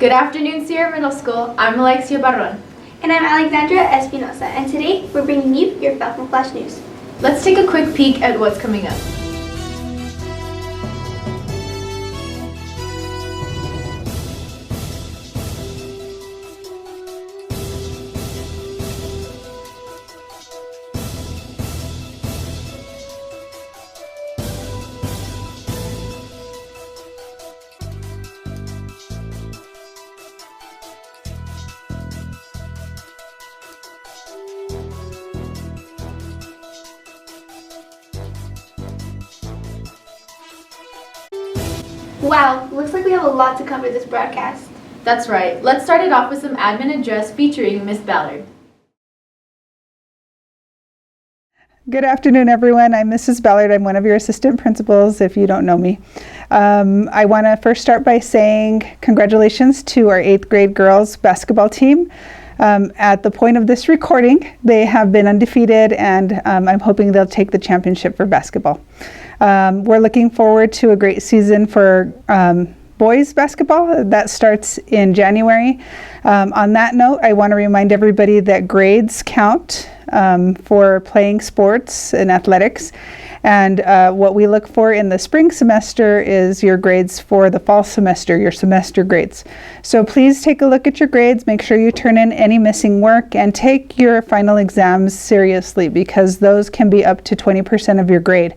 Good afternoon, Sierra Middle School. I'm Alexia Barron. And I'm Alexandra Espinosa, and today we're bringing you your Falcon Flash News. Let's take a quick peek at what's coming up. Wow, looks like we have a lot to cover this broadcast. That's right. Let's start it off with some Admin Address featuring Miss Ballard. Good afternoon, everyone. I'm Mrs. Ballard. I'm one of your assistant principals, if you don't know me. I want to first start by saying congratulations to our 8th grade girls basketball team. At the point of this recording, they have been undefeated, and I'm hoping they'll take the championship for basketball. We're looking forward to a great season for boys basketball. That starts in January. On that note, I want to remind everybody that grades count for playing sports and athletics. And what we look for in the spring semester is your grades for the fall semester, your semester grades. So please take a look at your grades, make sure you turn in any missing work, and take your final exams seriously, because those can be up to 20% of your grade.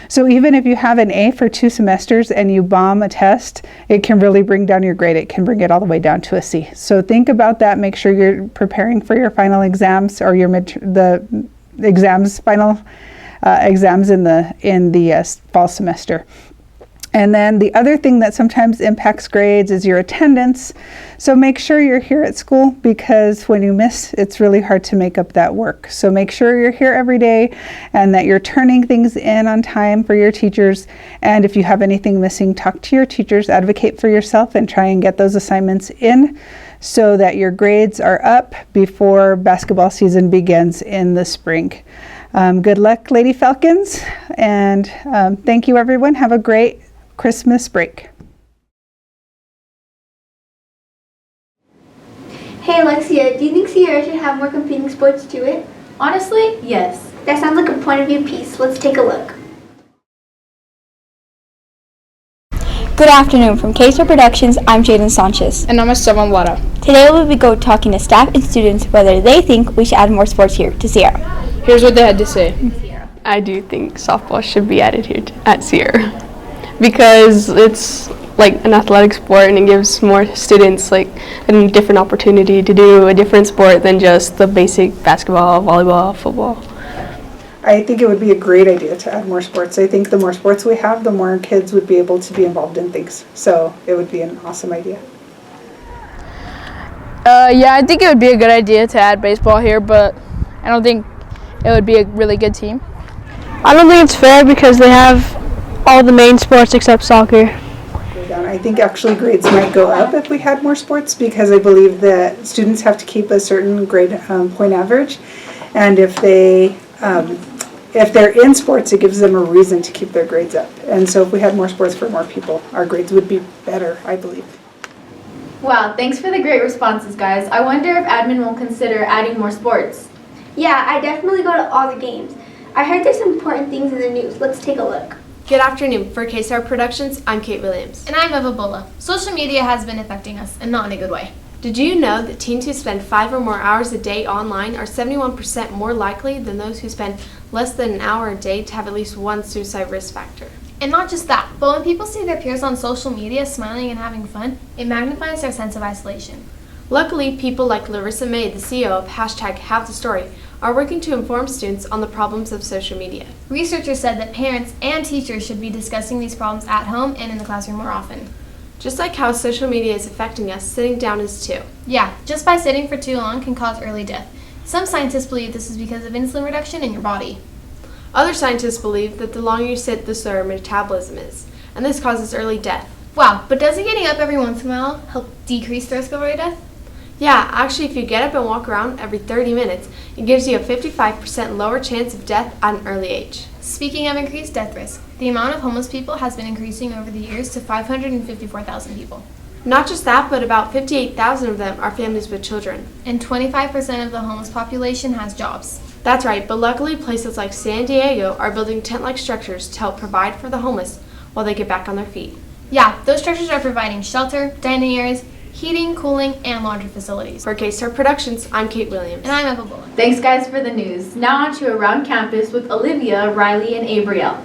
So even if you have an A for 2 semesters and you bomb a test, it can really bring down your grade. It can bring it all the way down to a C. So think about that. Make sure you're preparing for your final exams, or your final exams in the fall semester. And then the other thing that sometimes impacts grades is your attendance. So make sure you're here at school, because when you miss, it's really hard to make up that work. So make sure you're here every day and that you're turning things in on time for your teachers. And if you have anything missing, talk to your teachers, advocate for yourself, and try and get those assignments in so that your grades are up before basketball season begins in the spring. Good luck, Lady Falcons, and thank you, everyone. Have a great Christmas break. Hey Alexia, do you think Sierra should have more competing sports to it? Honestly, yes. That sounds like a point of view piece. Let's take a look. Good afternoon. From K-Star Productions, I'm Jaden Sanchez. And I'm Esteban Lara. Today we will go talking to staff and students whether they think we should add more sports here to Sierra. Here's what they had to say. I do think softball should be added here at Sierra, because it's like an athletic sport and it gives more students like a different opportunity to do a different sport than just the basic basketball, volleyball, football. I think it would be a great idea to add more sports. I think the more sports we have, the more kids would be able to be involved in things. So it would be an awesome idea. Yeah, I think it would be a good idea to add baseball here, but I don't think it would be a really good team. I don't think it's fair, because they have all the main sports except soccer. I think actually grades might go up if we had more sports, because I believe that students have to keep a certain grade point average, and if they're in sports, it gives them a reason to keep their grades up. And so if we had more sports for more people, our grades would be better, I believe. Wow, thanks for the great responses, guys. I wonder if admin will consider adding more sports. Yeah, I definitely go to all the games. I heard there's some important things in the news. Let's take a look. Good afternoon. For K-Star Productions, I'm Kate Williams. And I'm Eva Bola. Social media has been affecting us, and not in a good way. Did you know that teens who spend 5 or more hours a day online are 71% more likely than those who spend less than an hour a day to have at least one suicide risk factor? And not just that, but when people see their peers on social media smiling and having fun, it magnifies their sense of isolation. Luckily, people like Larissa May, the CEO of #HaveTheStory, are working to inform students on the problems of social media. Researchers said that parents and teachers should be discussing these problems at home and in the classroom more often. Just like how social media is affecting us, sitting down is too. Yeah, just by sitting for too long can cause early death. Some scientists believe this is because of insulin reduction in your body. Other scientists believe that the longer you sit, the slower metabolism is, and this causes early death. Wow, but doesn't getting up every once in a while help decrease the risk of early death? Yeah, actually, if you get up and walk around every 30 minutes, it gives you a 55% lower chance of death at an early age. Speaking of increased death risk, the amount of homeless people has been increasing over the years to 554,000 people. Not just that, but about 58,000 of them are families with children. And 25% of the homeless population has jobs. That's right, but luckily places like San Diego are building tent-like structures to help provide for the homeless while they get back on their feet. Yeah, those structures are providing shelter, dining areas, heating, cooling, and laundry facilities. For K-Star Productions, I'm Kate Williams. And I'm Eva Bullock. Thanks, guys, for the news. Now on to Around Campus with Olivia, Riley, and Abriel.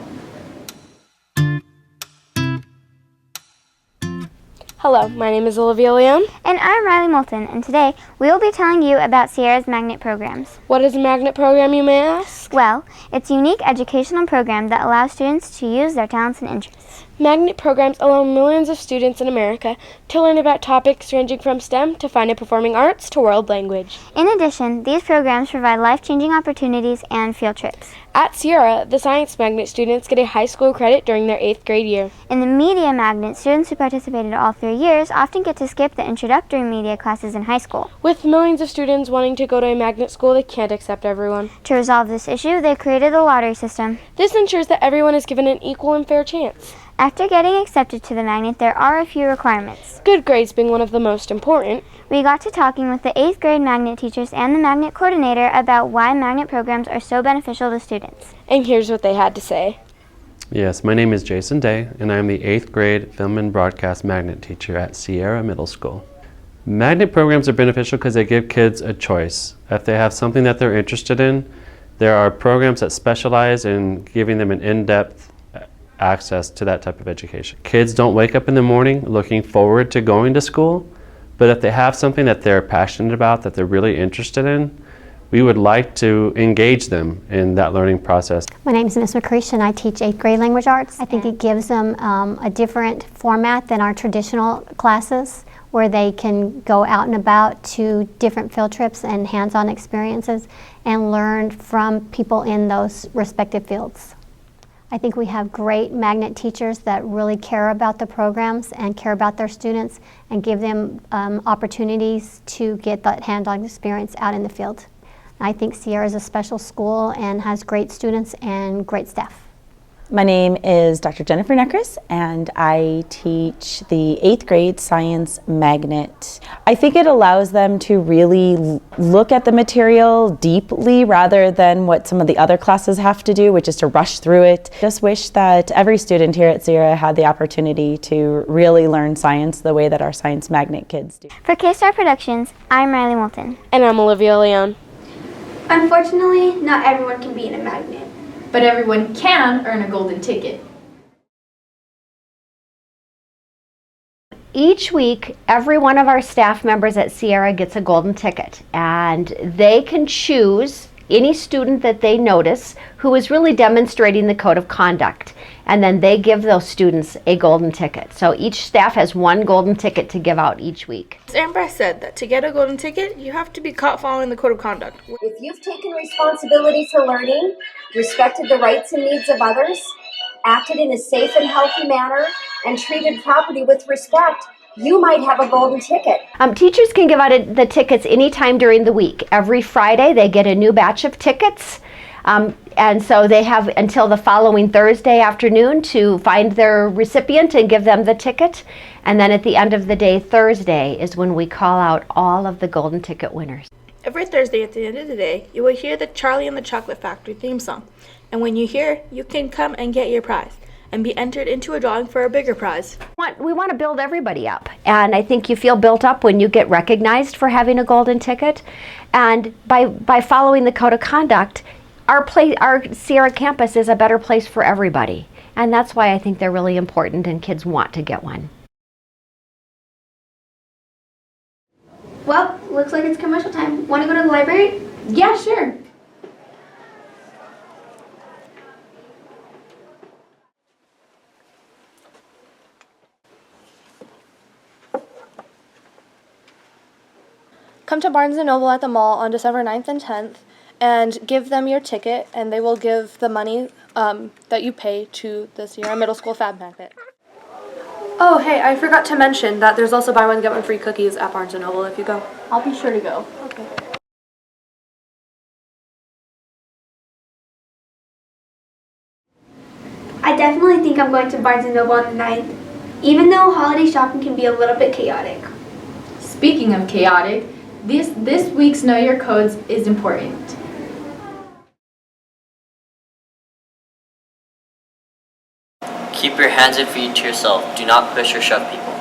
Hello, my name is Olivia Leon. And I'm Riley Moulton, and today we will be telling you about Sierra's magnet programs. What is a magnet program, you may ask? Well, it's a unique educational program that allows students to use their talents and interests. Magnet programs allow millions of students in America to learn about topics ranging from STEM to fine and performing arts to world language. In addition, these programs provide life-changing opportunities and field trips. At Sierra, the Science Magnet students get a high school credit during their 8th grade year. In the Media Magnet, students who participated all 3 years often get to skip the introductory media classes in high school. With millions of students wanting to go to a magnet school, they can't accept everyone. To resolve this issue, they created the lottery system. This ensures that everyone is given an equal and fair chance. After getting accepted to the magnet, there are a few requirements. Good grades being one of the most important. We got to talking with the 8th grade magnet teachers and the magnet coordinator about why magnet programs are so beneficial to students. And here's what they had to say. Yes, my name is Jason Day, and I am the 8th grade film and broadcast magnet teacher at Sierra Middle School. Magnet programs are beneficial because they give kids a choice. If they have something that they're interested in, there are programs that specialize in giving them an in-depth access to that type of education. Kids don't wake up in the morning looking forward to going to school, but if they have something that they're passionate about, that they're really interested in, we would like to engage them in that learning process. My name is Ms. McCreesh and I teach 8th grade language arts. I think it gives them a different format than our traditional classes, where they can go out and about to different field trips and hands-on experiences and learn from people in those respective fields. I think we have great magnet teachers that really care about the programs and care about their students and give them opportunities to get that hands-on experience out in the field. I think Sierra is a special school and has great students and great staff. My name is Dr. Jennifer Necris, and I teach the 8th grade science magnet. I think it allows them to really look at the material deeply rather than what some of the other classes have to do, which is to rush through it. Just wish that every student here at Sierra had the opportunity to really learn science the way that our science magnet kids do. For K-Star Productions, I'm Riley Moulton. And I'm Olivia Leon. Unfortunately, not everyone can be in a magnet. But everyone can earn a golden ticket. Each week, every one of our staff members at Sierra gets a golden ticket, and they can choose any student that they notice who is really demonstrating the code of conduct, and then they give those students a golden ticket. So each staff has one golden ticket to give out each week. Amber said that to get a golden ticket, you have to be caught following the code of conduct. If you've taken responsibility for learning, respected the rights and needs of others, acted in a safe and healthy manner, and treated property with respect, you might have a golden ticket. Teachers can give out the tickets anytime during the week. Every Friday they get a new batch of tickets. And so they have until the following Thursday afternoon to find their recipient and give them the ticket. And then at the end of the day, Thursday, is when we call out all of the golden ticket winners. Every Thursday at the end of the day, you will hear the Charlie and the Chocolate Factory theme song. And when you hear, you can come and get your prize and be entered into a drawing for a bigger prize. We want to build everybody up, and I think you feel built up when you get recognized for having a golden ticket. And by following the code of conduct, our Sierra campus is a better place for everybody. And that's why I think they're really important and kids want to get one. Well, looks like it's commercial time. Want to go to the library? Yeah, sure. Come to Barnes & Noble at the mall on December 9th and 10th and give them your ticket, and they will give the money that you pay to the Sierra Middle School Fab Magnet. Oh, hey, I forgot to mention that there's also buy one, get one free cookies at Barnes & Noble if you go. I'll be sure to go. Okay. I definitely think I'm going to Barnes & Noble on the 9th. even though holiday shopping can be a little bit chaotic. Speaking of chaotic, this week's Know Your Codes is important. Keep your hands and feet to yourself. Do not push or shove people.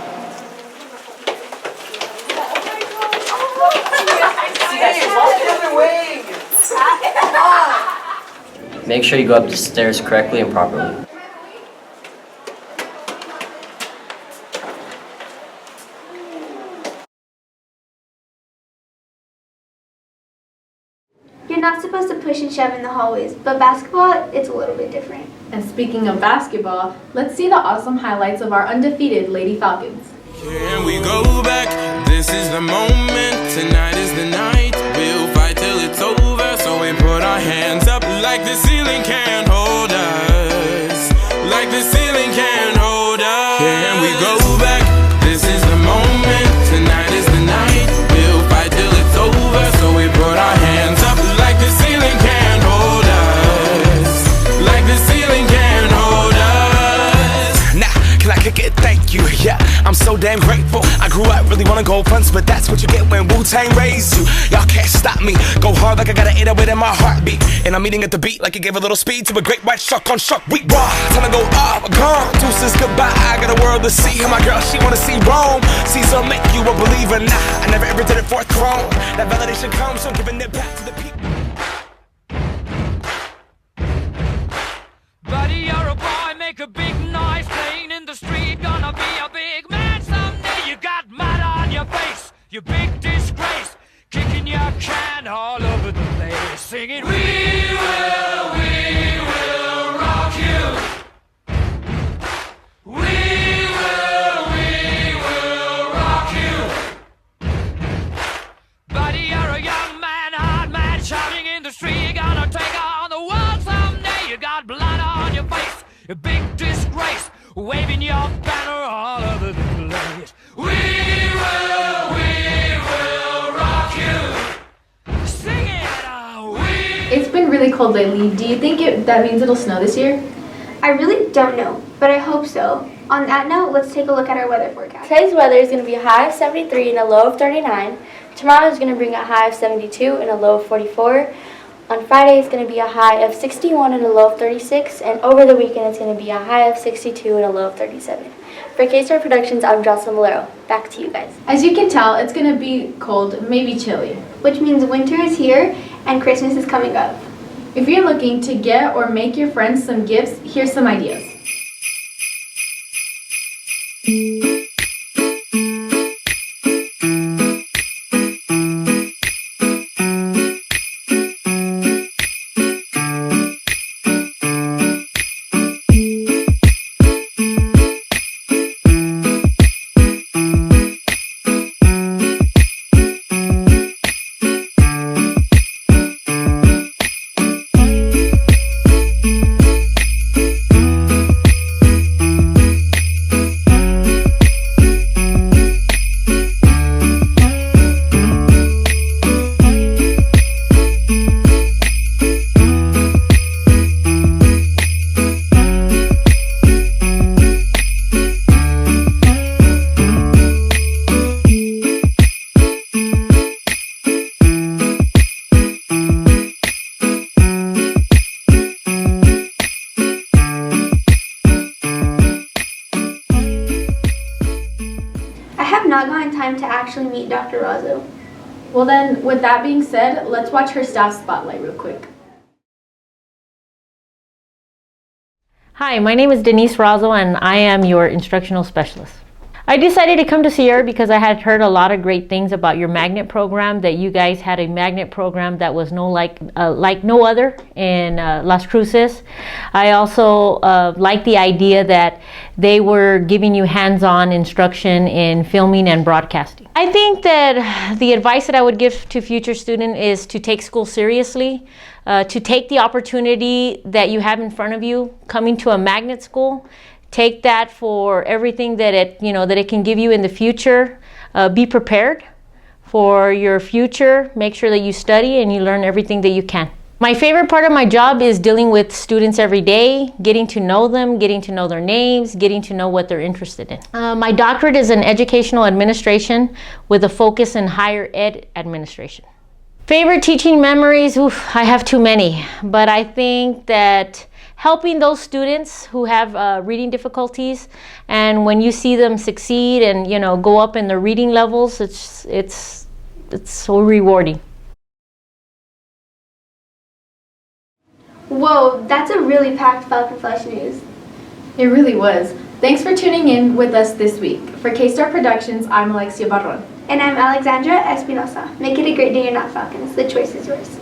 Make sure you go up the stairs correctly and properly. You're not supposed to push and shove in the hallways, but basketball, it's a little bit different. And speaking of basketball, let's see the awesome highlights of our undefeated Lady Falcons. Can we go back? This is the moment. Tonight is the night. We'll fight till it's over. So we put our hands up like the ceiling can't hold us. Like the ceiling can't hold us. Can we go back? This is the moment. Tonight is the night. We'll fight till it's over. So we put our hands up like the ceiling can't hold us. Like the ceiling can't hold us. Nah, can I kick it? Thank you. Yeah, I'm so damn grateful. I grew up really wanna go fronts, but that's what you get when Wu-Tang raised you. Y'all can't stop me. Go hard like I got an 808 in my heartbeat. And I'm eating at the beat like it gave a little speed to a great white shark on shark week. Raw, time to go up, gone. Deuces goodbye. I got a world to see. And my girl, she wanna see Rome. Caesar make you a believer. Nah, I never ever did it for a throne. That validation comes from giving it back to the people. Buddy, you're a boy, make a big noise, playing in the street, gonna be a big man someday. You got mud on your face, you big disgrace, kicking your can all over the place, singing, we will rock you. We will rock you. Buddy, you're a young man, hard man, shouting in the street, gonna take on the world someday. You got blood on your face, a big disgrace, waving your banner all over the place. We will rock you. Sing it, It's been really cold lately. Do you think that means it'll snow this year? I really don't know, but I hope so. On that note, let's take a look at our weather forecast. Today's weather is going to be a high of 73 and a low of 39. Tomorrow is going to bring a high of 72 and a low of 44. On Friday, it's going to be a high of 61 and a low of 36. And over the weekend, it's going to be a high of 62 and a low of 37. For K-Star Productions, I'm Jocelyn Malero. Back to you guys. As you can tell, it's going to be cold, maybe chilly. Which means winter is here and Christmas is coming up. If you're looking to get or make your friends some gifts, here's some ideas. Not gotten time to actually meet Dr. Razzo. Well then, with that being said, let's watch her staff spotlight real quick. Hi, my name is Denise Razzo and I am your instructional specialist. I decided to come to Sierra because I had heard a lot of great things about your magnet program, that you guys had a magnet program that was like no other in Las Cruces. I also like the idea that they were giving you hands-on instruction in filming and broadcasting. I think that the advice that I would give to future students is to take school seriously, to take the opportunity that you have in front of you coming to a magnet school. Take that for everything that it can give you in the future. Be prepared for your future. Make sure that you study and you learn everything that you can. My favorite part of my job is dealing with students every day, getting to know them, getting to know their names, getting to know what they're interested in. My doctorate is in educational administration with a focus in higher ed administration. Favorite teaching memories? Oof, I have too many, but I think that helping those students who have reading difficulties, and when you see them succeed and go up in their reading levels, it's so rewarding. Whoa, that's a really packed Falcon Flash News. It really was. Thanks for tuning in with us this week. For K-Star Productions, I'm Alexia Barron. And I'm Alexandra Espinosa. Make it a great day, you're not Falcons. The choice is yours.